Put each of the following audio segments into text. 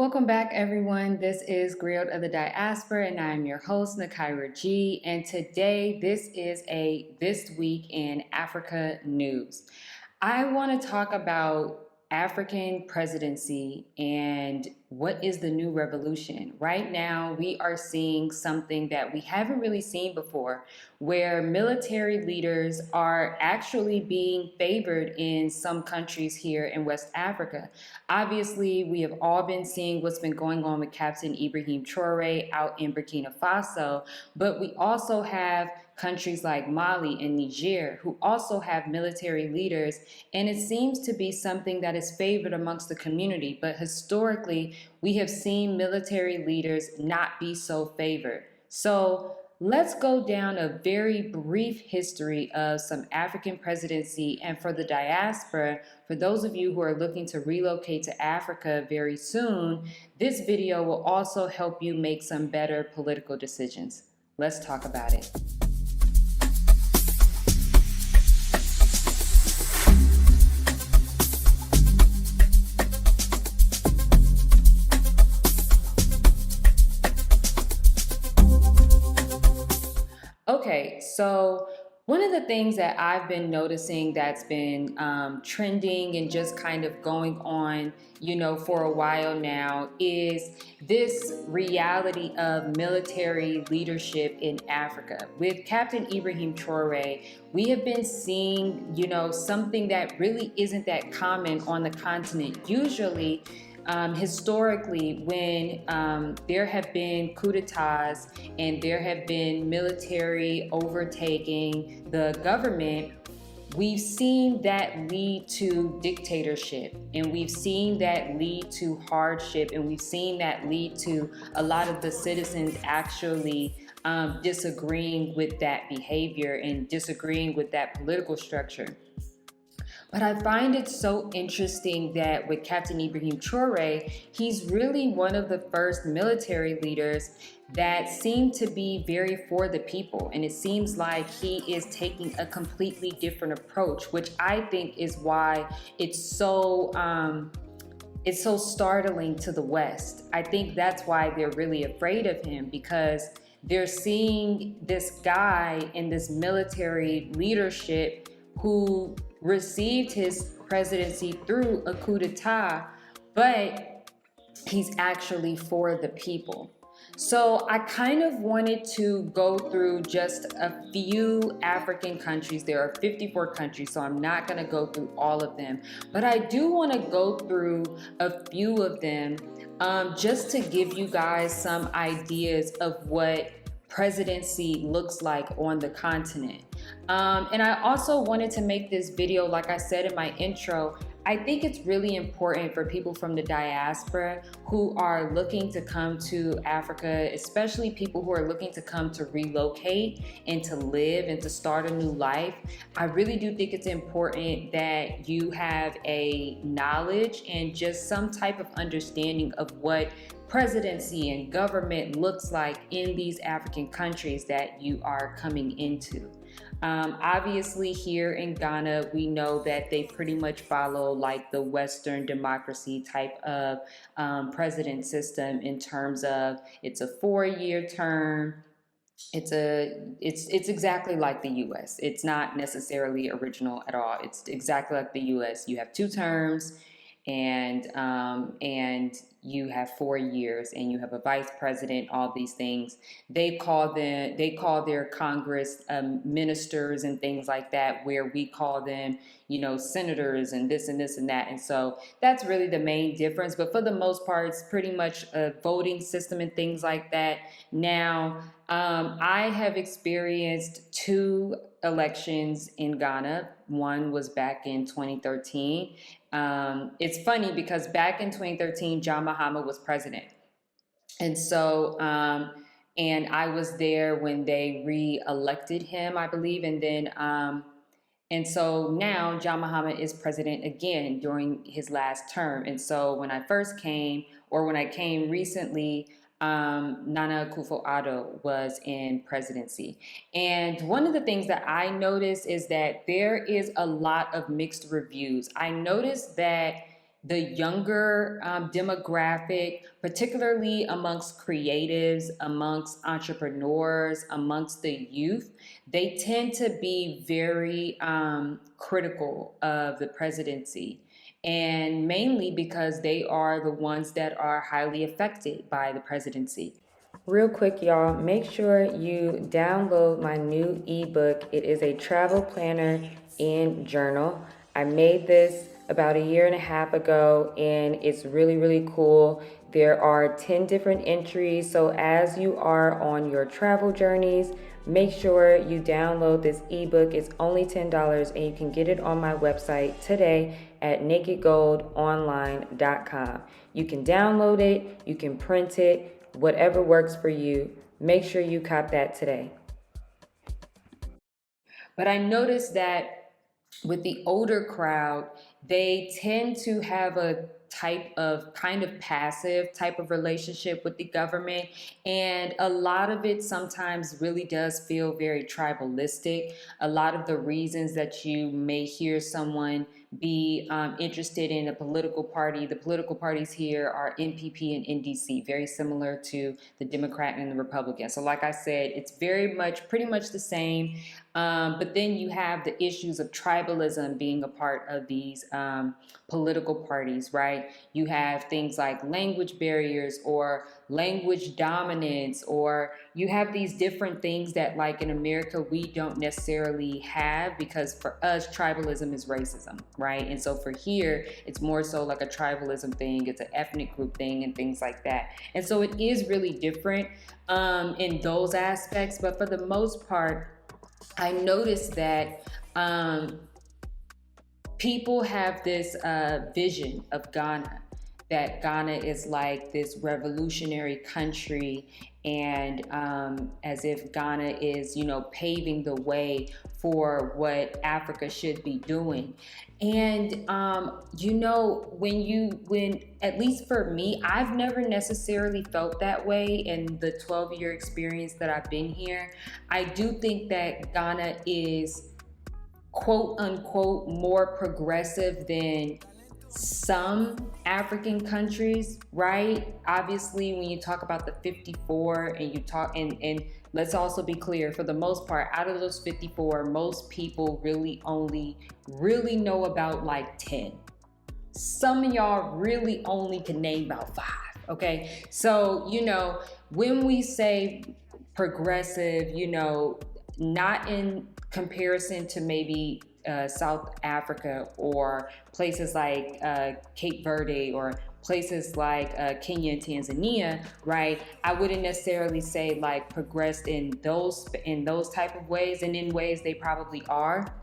Welcome back, everyone. This is Griot of the Diaspora, and I'm your host, Nakaira G. And today, this is a This Week in Africa news. I want to talk about African presidency and what is the new revolution. Right now, we are seeing something that we haven't really seen before, where military leaders are actually being favored in some countries here in West Africa. Obviously, we have all been seeing what's been going on with Captain Ibrahim Traore out in Burkina Faso, but we also have countries like Mali and Niger who also have military leaders, and it seems to be something that is favored amongst the community. But historically, we have seen military leaders not be so favored. So let's go down a very brief history of some African presidency. And for the diaspora, for those of you who are looking to relocate to Africa very soon, this video will also help you make some better political decisions. Let's talk about it. Okay, so one of the things that I've been noticing that's been trending and just kind of going on, for a while now is this reality of military leadership in Africa. With Captain Ibrahim Traore, we have been seeing, something that really isn't that common on the continent. Usually, historically, when there have been coups d'etats and there have been military overtaking the government, we've seen that lead to dictatorship, and we've seen that lead to hardship, and we've seen that lead to a lot of the citizens actually disagreeing with that behavior and disagreeing with that political structure. But I find it so interesting that with Captain Ibrahim Traore, he's really one of the first military leaders that seem to be very for the people. And it seems like he is taking a completely different approach, which I think is why it's so startling to the West. I think that's why they're really afraid of him, because they're seeing this guy in this military leadership who received his presidency through a coup d'etat, but he's actually for the people. So I kind of wanted to go through just a few African countries. There are 54 countries, so I'm not going to go through all of them, but I do want to go through a few of them just to give you guys some ideas of what presidency looks like on the continent. And I also wanted to make this video, like I said in my intro, I think it's really important for people from the diaspora who are looking to come to Africa, especially people who are looking to come to relocate and to live and to start a new life. I really do think it's important that you have a knowledge and just some type of understanding of what presidency and government looks like in these African countries that you are coming into. Obviously, here in Ghana, we know that they pretty much follow like the Western democracy type of president system in terms of it's a 4-year term. It's exactly like the U.S. It's not necessarily original at all. It's exactly like the U.S. You have 2 terms, and you have 4 years, and you have a vice president. All these things they call their Congress ministers and things like that, where we call them senators and this and this and that. And so that's really the main difference. But for the most part, it's pretty much a voting system and things like that. Now, I have experienced 2 elections in Ghana. One was back in 2013. It's funny because back in 2013, John Mahama was president. And so, and I was there when they re-elected him, I believe. And so now John Mahama is president again during his last term. And so when I first came, or when I came recently, Nana Akufo-Addo was in presidency. And one of the things that I noticed is that there is a lot of mixed reviews. I noticed that the younger demographic, particularly amongst creatives, amongst entrepreneurs, amongst the youth, they tend to be very critical of the presidency. And mainly because they are the ones that are highly affected by the presidency. Real quick, y'all, make sure you download my new ebook. It is a travel planner and journal. I made this about a year and a half ago, and it's really, really cool. There are 10 different entries. So as you are on your travel journeys, make sure you download this ebook. It's only $10, and you can get it on my website today at nakedgoldonline.com. You can download it, you can print it, whatever works for you. Make sure you cop that today. But I noticed that with the older crowd, they tend to have a type of kind of passive type of relationship with the government, and a lot of it sometimes really does feel very tribalistic. A lot of the reasons that you may hear someone be interested in a political party, the political parties here are NPP and NDC, very similar to the Democrat and the Republican. So like I said, it's very much pretty much the same. But then you have the issues of tribalism being a part of these political parties, right? You have things like language barriers or language dominance, or you have these different things that, like in America, we don't necessarily have, because for us, tribalism is racism, right? And so for here, it's more so like a tribalism thing, it's an ethnic group thing and things like that. And so it is really different in those aspects, but for the most part, I noticed that people have this vision of Ghana, that Ghana is like this revolutionary country, and as if Ghana is, paving the way for what Africa should be doing. And when at least for me, I've never necessarily felt that way in the 12-year experience that I've been here. I do think that Ghana is quote unquote more progressive than some African countries, right? Obviously, when you talk about the 54 and you talk, and let's also be clear, for the most part, out of those 54, most people really know about like 10. Some of y'all really only can name about 5, okay? So, when we say progressive, not in comparison to maybe South Africa or places like Cape Verde or places like Kenya and Tanzania, right? I wouldn't necessarily say like progressed in those type of ways, and in ways they probably are.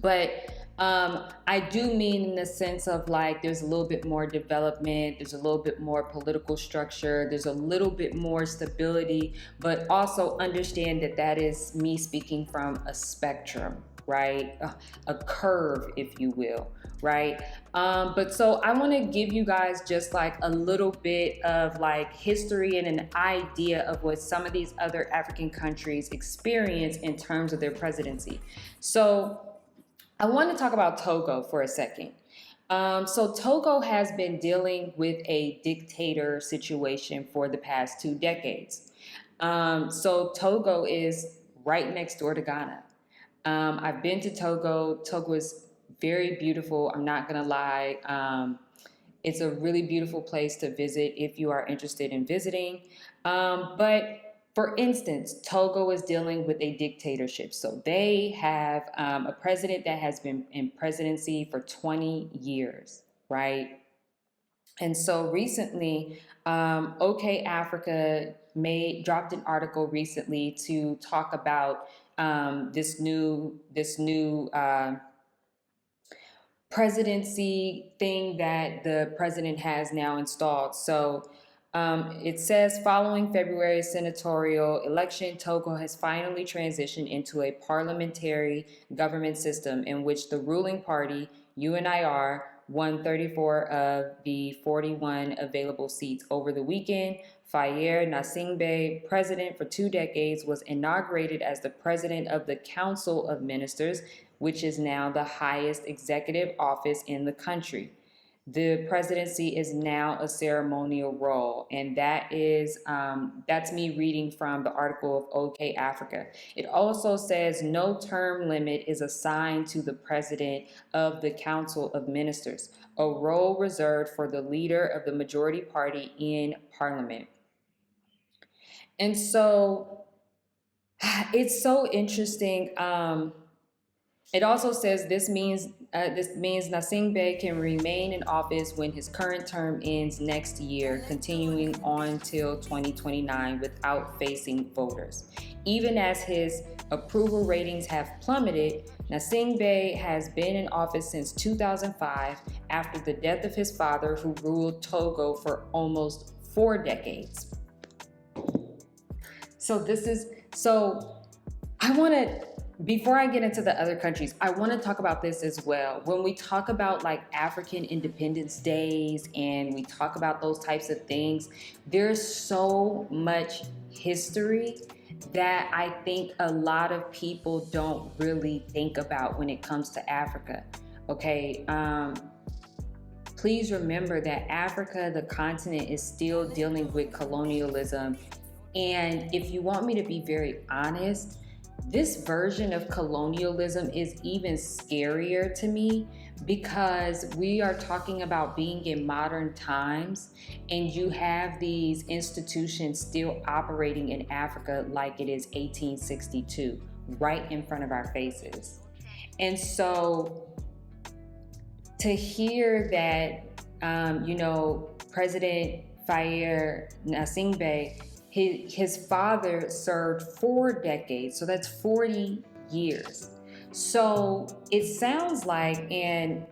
But I do mean in the sense of like there's a little bit more development, there's a little bit more political structure, there's a little bit more stability, but also understand that that is me speaking from a spectrum, right? A curve, if you will, right? But so I want to give you guys just like a little bit of like history and an idea of what some of these other African countries experience in terms of their presidency. So I want to talk about Togo for a second. So Togo has been dealing with a dictator situation for the past 2 decades. So Togo is right next door to Ghana. I've been to Togo. Togo is very beautiful. I'm not going to lie. It's a really beautiful place to visit if you are interested in visiting. But for instance, Togo is dealing with a dictatorship. So they have a president that has been in presidency for 20 years, right? And so recently, OK Africa dropped an article recently to talk about this new presidency thing that the president has now installed. So it says, following February's senatorial election, Togo has finally transitioned into a parliamentary government system in which the ruling party, UNIR, won 34 of the 41 available seats over the weekend. Faye Gnassingbé, president for 2 decades, was inaugurated as the president of the Council of Ministers, which is now the highest executive office in the country. The presidency is now a ceremonial role, and that's me reading from the article of OK Africa. It also says no term limit is assigned to the president of the Council of Ministers, a role reserved for the leader of the majority party in parliament. And so it's so interesting. It also says this means Nasingbe can remain in office when his current term ends next year, continuing on till 2029 without facing voters. Even as his approval ratings have plummeted, Nasingbe has been in office since 2005 after the death of his father, who ruled Togo for almost 4 decades. So I want to, before I get into the other countries, I want to talk about this as well. When we talk about like African independence days and we talk about those types of things, there's so much history that I think a lot of people don't really think about when it comes to Africa. Okay. Please remember that Africa, the continent, is still dealing with colonialism. And if you want me to be very honest, this version of colonialism is even scarier to me, because we are talking about being in modern times and you have these institutions still operating in Africa like it is 1862, right in front of our faces. And so to hear that, President Faye Gnassingbé, his father served 4 decades, so that's 40 years. So it sounds like, and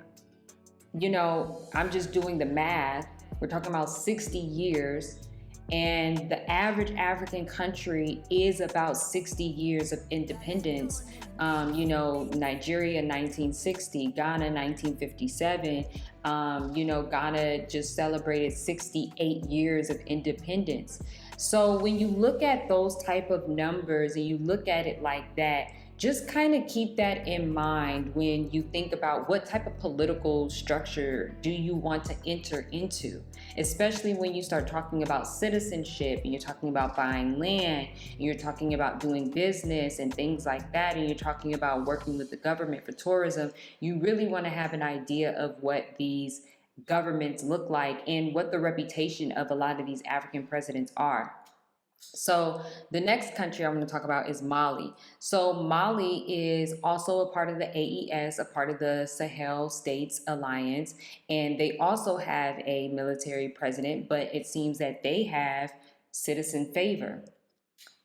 I'm just doing the math, we're talking about 60 years, and the average African country is about 60 years of independence. Nigeria 1960, Ghana 1957, Ghana just celebrated 68 years of independence. So when you look at those type of numbers and you look at it like that, just kind of keep that in mind when you think about what type of political structure do you want to enter into, especially when you start talking about citizenship and you're talking about buying land and you're talking about doing business and things like that, and you're talking about working with the government for tourism. You really want to have an idea of what these governments look like and what the reputation of a lot of these African presidents are. So the next country I'm going to talk about is Mali. So Mali is also a part of the AES, a part of the Sahel States Alliance, and they also have a military president, but it seems that they have citizen favor.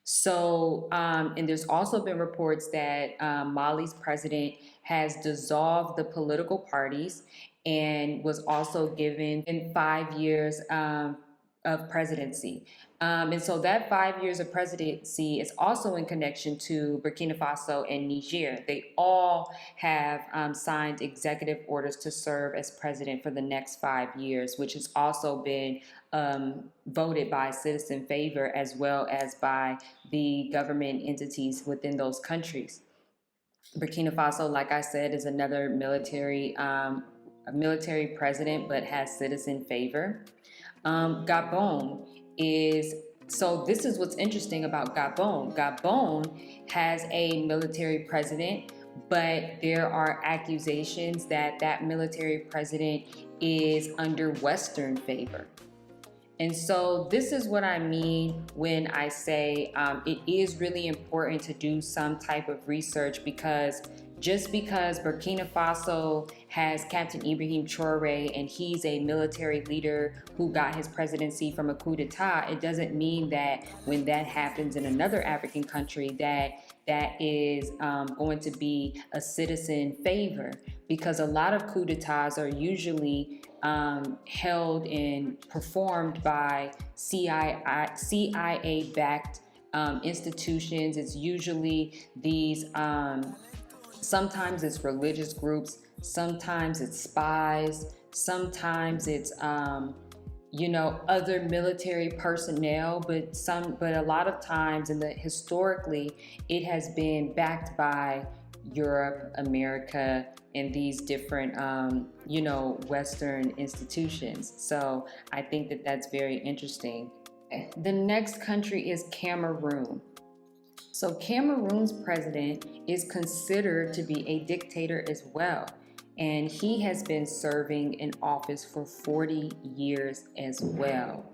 So, and there's also been reports that Mali's president has dissolved the political parties and was also given in 5 years of presidency. And so that 5 years of presidency is also in connection to Burkina Faso and Niger. They all have signed executive orders to serve as president for the next 5 years, which has also been voted by citizen favor as well as by the government entities within those countries. Burkina Faso, like I said, is another military president, but has citizen favor. Gabon this is what's interesting about Gabon. Gabon has a military president, but there are accusations that that military president is under Western favor. And so this is what I mean when I say it is really important to do some type of research, because just because Burkina Faso has Captain Ibrahim Traoré and he's a military leader who got his presidency from a coup d'etat, it doesn't mean that when that happens in another African country that is going to be a citizen favor, because a lot of coup d'etats are usually held and performed by CIA-backed institutions. It's usually these sometimes it's religious groups, sometimes it's spies, sometimes it's other military personnel, but a lot of times historically it has been backed by Europe, America, and these different, Western institutions. So I think that that's very interesting. The next country is Cameroon. So Cameroon's president is considered to be a dictator as well. And he has been serving in office for 40 years as well.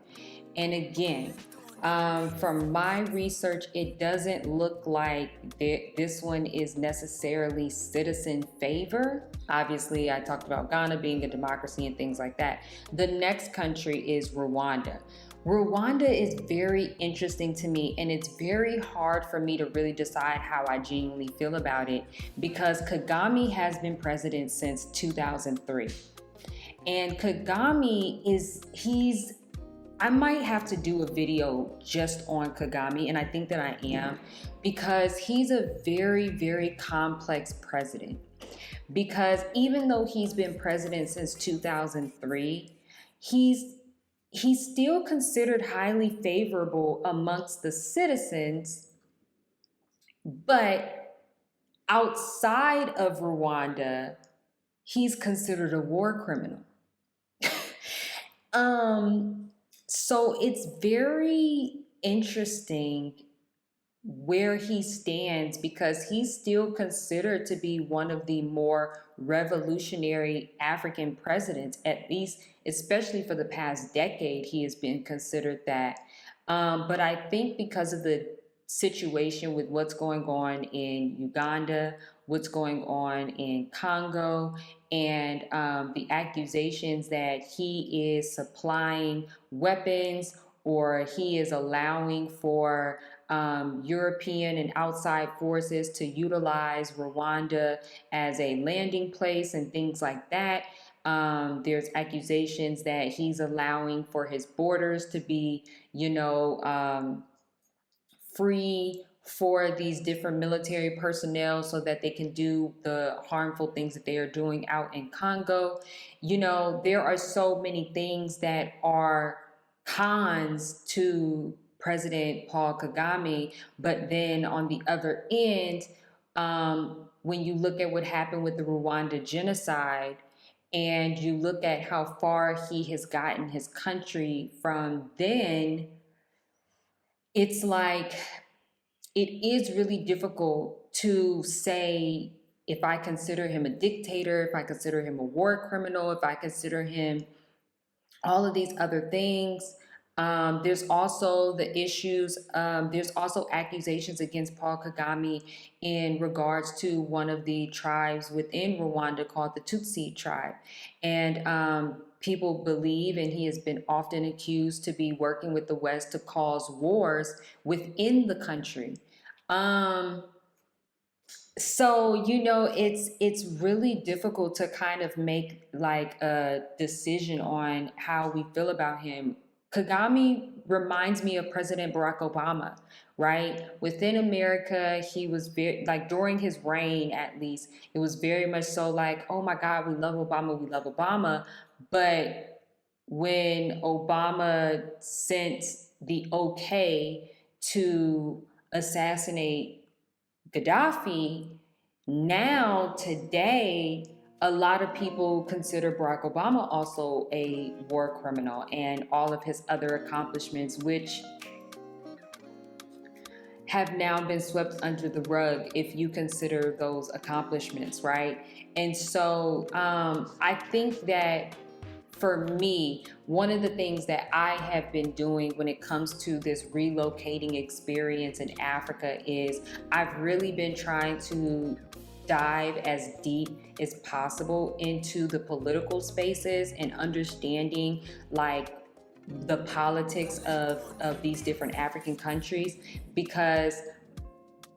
And again, from my research, it doesn't look like this one is necessarily citizen favor. Obviously, I talked about Ghana being a democracy and things like that. The next country is Rwanda. Rwanda is very interesting to me, and it's very hard for me to really decide how I genuinely feel about it, because Kagame has been president since 2003. And Kagame I might have to do a video just on Kagame, and I think that I am, because he's a very, very complex president. Because even though he's been president since 2003, he's still considered highly favorable amongst the citizens, but outside of Rwanda, he's considered a war criminal. So it's very interesting where he stands, because he's still considered to be one of the more revolutionary African presidents, at least, especially for the past decade, he has been considered that. But I think because of the situation with what's going on in Uganda, what's going on in Congo, and the accusations that he is supplying weapons, or he is allowing for European and outside forces to utilize Rwanda as a landing place and things like that. There's accusations that he's allowing for his borders to be, free for these different military personnel so that they can do the harmful things that they are doing out in Congo. There are so many things that are cons to President Paul Kagame, but then on the other end, when you look at what happened with the Rwanda genocide, and you look at how far he has gotten his country from then, it's like, it is really difficult to say if I consider him a dictator, if I consider him a war criminal, if I consider him all of these other things. There's also the issues, there's also accusations against Paul Kagame in regards to one of the tribes within Rwanda called the Tutsi tribe. And people believe, and he has been often accused to be working with the West to cause wars within the country. So, it's really difficult to kind of make like a decision on how we feel about him. Kagame reminds me of President Barack Obama, right? Within America, he was very, like, during his reign, at least, it was very much so like, oh my God, we love Obama, we love Obama. But when Obama sent the okay to assassinate Gaddafi, now today, a lot of people consider Barack Obama also a war criminal, and all of his other accomplishments, which have now been swept under the rug if you consider those accomplishments, right? And so I think that for me, one of the things that I have been doing when it comes to this relocating experience in Africa is I've really been trying to dive as deep as possible into the political spaces and understanding like the politics of these different African countries, because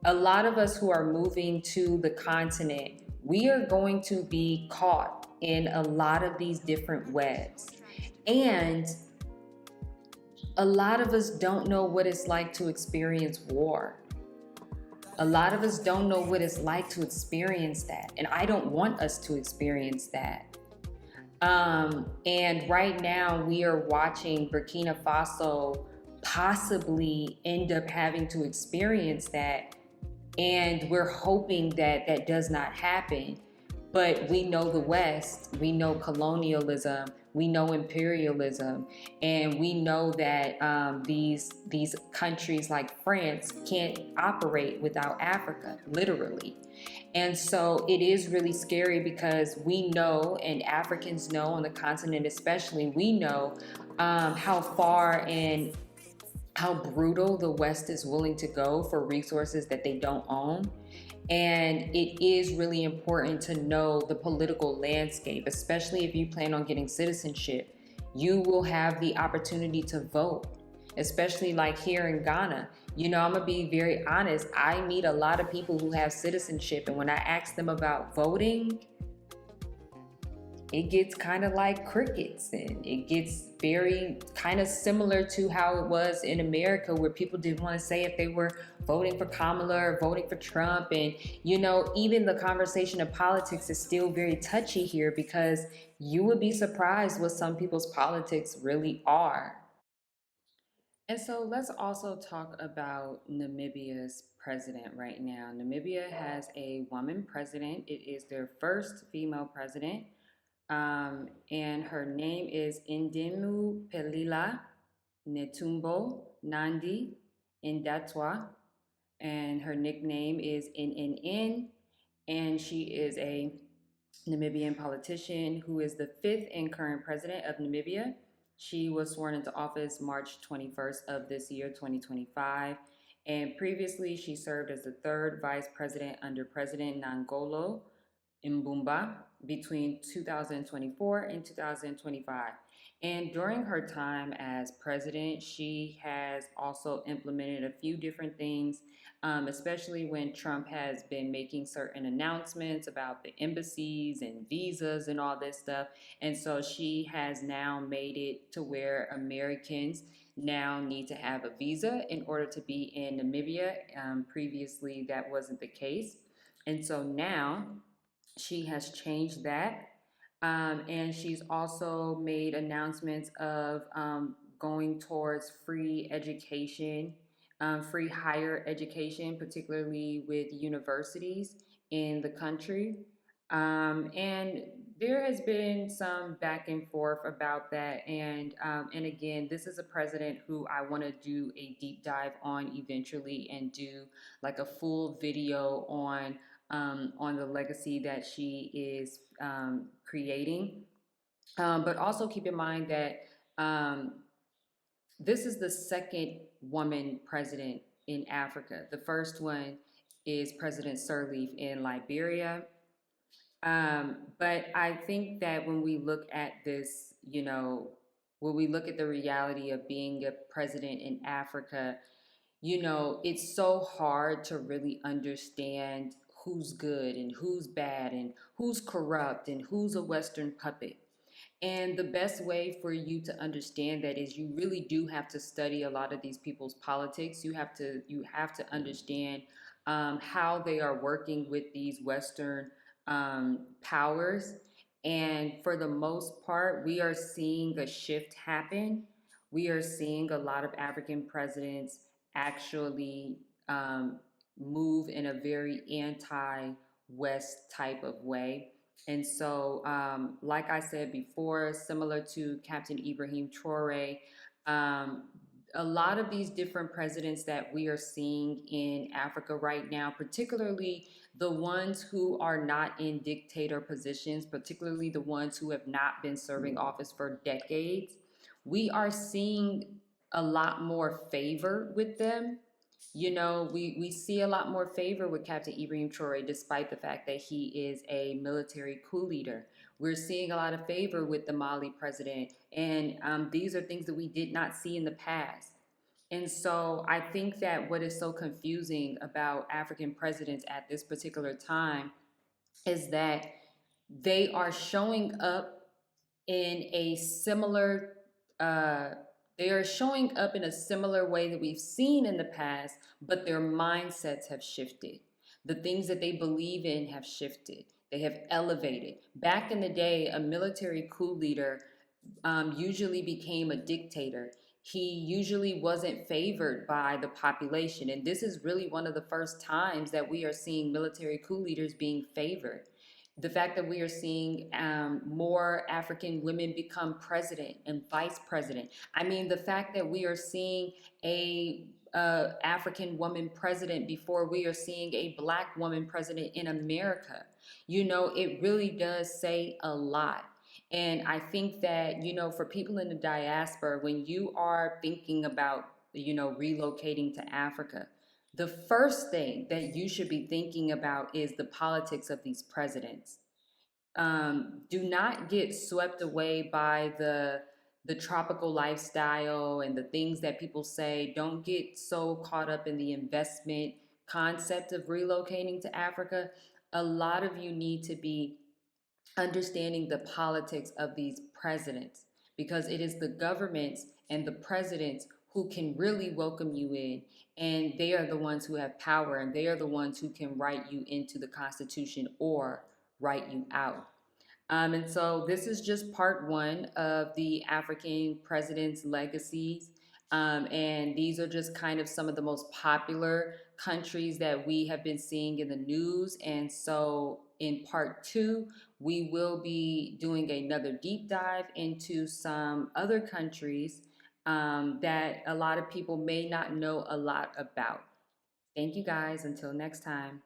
a lot of us who are moving to the continent, we are going to be caught in a lot of these different webs. And a lot of us don't know what it's like to experience war. A lot of us don't know what it's like to experience that. And I don't want us to experience that. And right now we are watching Burkina Faso possibly end up having to experience that And we're hoping that that does not happen. But we know the West, we know colonialism, we know imperialism, and we know that these countries like France can't operate without Africa, literally. And so it is really scary because we know, and Africans know on the continent especially, we know how far and how brutal the West is willing to go for resources that they don't own. And it is really important to know the political landscape, especially if you plan on getting citizenship. You will have the opportunity to vote, especially like here in Ghana. You know, I'm gonna be very honest. I meet a lot of people who have citizenship, and when I ask them about voting, it gets kind of like crickets, and it gets very kind of similar to how it was in America, where people didn't want to say if they were voting for Kamala or voting for Trump. And you know, even the conversation of politics is still very touchy here, because you would be surprised what some people's politics really are. And so let's also talk about Namibia's president right now. Namibia has a woman president. It is their first female president. And her name is Indimu Pelila Netumbo Nandi Indatwa, and her nickname is NNN, and she is a Namibian politician who is the fifth and current president of Namibia. She was sworn into office March 21st of this year, 2025. And previously, she served as the third vice president under President Nangolo Mbumba between 2024 and 2025. And during her time as president, she has also implemented a few different things, especially when Trump has been making certain announcements about the embassies and visas and all this stuff. And so she has now made it to where Americans now need to have a visa in order to be in Namibia. Previously, that wasn't the case. And so now she has changed that. And she's also made announcements of going towards free education, free higher education, particularly with universities in the country. And there has been some back and forth about that. And again, this is a president who I want to do a deep dive on eventually, and do like a full video on the legacy that she is creating. But also keep in mind that um, this is the second woman president in Africa. The first one is President Sirleaf in Liberia. But I think that when we look at this, you know, when we look at the reality of being a president in Africa, you know, it's so hard to really understand who's good and who's bad and who's corrupt and who's a Western puppet. And the best way for you to understand that is you really do have to study a lot of these people's politics. You have to understand how they are working with these Western powers. And for the most part, we are seeing a shift happen. We are seeing a lot of African presidents actually move in a very anti-West type of way. And so, like I said before, similar to Captain Ibrahim Traore, um, a lot of these different presidents that we are seeing in Africa right now, particularly the ones who are not in dictator positions, particularly the ones who have not been serving office for decades, we are seeing a lot more favor with them. You know, we see a lot more favor with Captain Ibrahim Traore, despite the fact that he is a military coup leader. We're seeing a lot of favor with the Mali president, and these are things that we did not see in the past. And so I think that what is so confusing about African presidents at this particular time is that they are showing up in a similar uh, they are showing up in a similar way that we've seen in the past, but their mindsets have shifted. The things that they believe in have shifted. They have elevated. Back in the day, a military coup leader usually became a dictator. he usually wasn't favored by the population. And this is really one of the first times that we are seeing military coup leaders being favored. The fact that we are seeing more African women become president and vice president. I mean, the fact that we are seeing a African woman president before we are seeing a black woman president in America. It really does say a lot. And I think that, for people in the diaspora, when you are thinking about, relocating to Africa, the first thing that you should be thinking about is the politics of these presidents. Do not get swept away by the tropical lifestyle and the things that people say. Don't get so caught up in the investment concept of relocating to Africa. A lot of you need to be understanding the politics of these presidents, because it is the governments and the presidents who can really welcome you in, and they are the ones who have power, and they are the ones who can write you into the Constitution or write you out. And so this is just part one of the African presidents' legacies. And these are just kind of some of the most popular countries that we have been seeing in the news. And so in part two, we will be doing another deep dive into some other countries that a lot of people may not know a lot about. Thank you guys. Until next time.